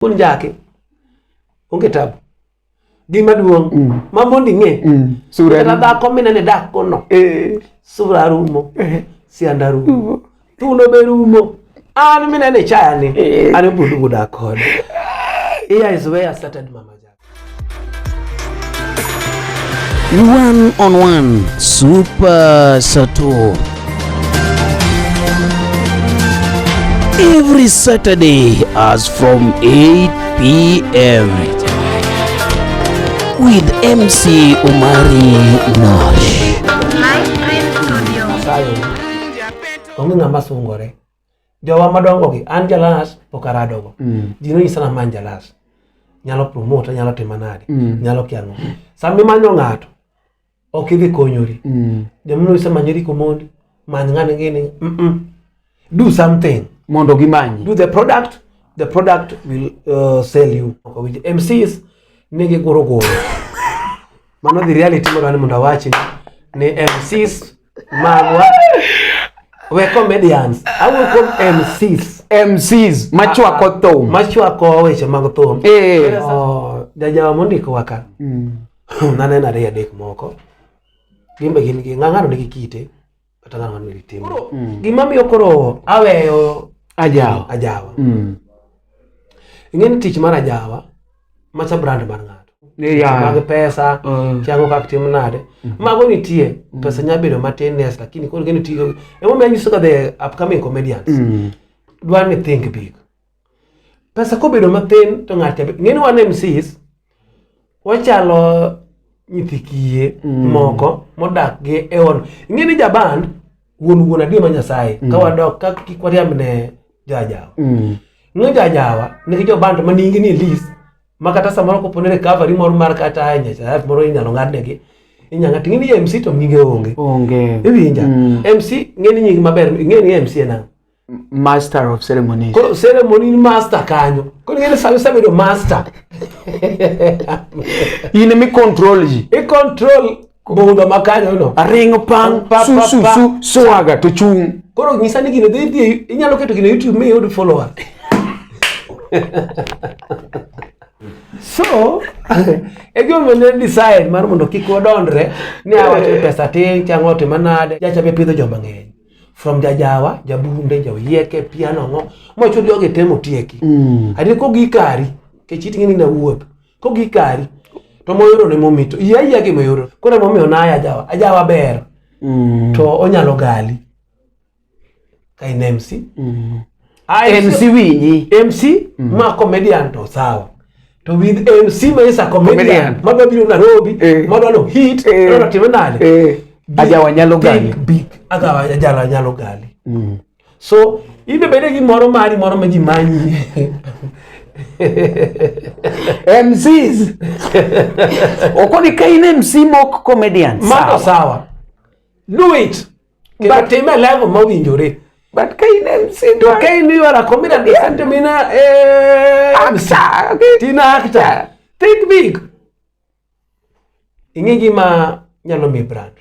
kun jake onge tabu gima duong ma mondi nge sura da ko minene dak kono sura rumo sianda rumo tuno be rumo an minene chaya ni an budu dak kono. Here is where I started Mama Jack. One-on-one Super Sato. Every Saturday as from 8 p.m. with MC Omari Nash. Live Dream Studio. Sayo. Onge ngama sungore. Jawa madongo gi an jalas pokarado go. Dino isana man jalas. Nyalo promote, nyalo temanade, nyalo kiango. Sami manyo ngato. Okidhi konyori. Jamuno isa manyeri komondi. Manyangane ngene. Do something. Mondo gimanyi. Do the product will sell you. With MCs nige goro. Mano the reality mo mondo wachi ni MCs magwa we comedians. I will call MCs machwa ko thum. Machwa ko weche mag thum. Jajawa mondiko waka. Nane na ria dek moko. Gimbe gin gi ngangano nigi kite kata ngangano nigi timo. Gima miyo koro aweyo ajawa. Ingeni tich mar ajawa macha brand mar ngato. Mag pesa, chango kak tim nade. Mago nitie, pesa nyabedo matin nes lakini koro gini tiyo. Emo me anyiso ka the upcoming comedians. Dwan ni think big. Pesa ko bedo matin to ngati ngeni wan MCs wachalo nyithikie moko modak ge eon. Ngeni jaband wuon adi ma Nyasaye ka wadok ka kikwariamne jajawa. Ngeni jajawa nigi joband maningi ni list makata samoro ko ponere recovery moro mar kata anya moro inyalo ngadnegi inyanga tingini MC to nyinge onge iwinja MC ngeni nyingi maber ngeni MC na Master of Ceremonies. Ko ceremony master kanyo ko ngeni sabe do master Ine mi control ji control bondo makanyo no aringo pang su swaga to chung koro nyisa ni gine dhi inyalo keto gine YouTube me yud follower. So, ego mene decide mar mondo kik wadondre ni awacho pesa tin chango te manade jacha be pidho joma ngeny from jajawa jabunde jawieke piano ngo mo chudo ge temo tieki adi ko gikari ke chiti ngini na wuoth ko gikari to moyoro ne momito iya ge moyoro ko na momiyo na ajawa ber to onyalo gali kai MC MC winyi MC ma comedian to sawa. To with MC ma isa comedian mababiro Nairobi madwano hit no timenale ajawa nyalo gali big ajawa nyalo gali so ibe bede gi moro ma ji manyi MCs okoni kaine MC mok comedian sawa do it but time level ma winjore. But kaine MC to kaine you are a comedian isn't mina tina actor think big ingi ma nyalo mi brand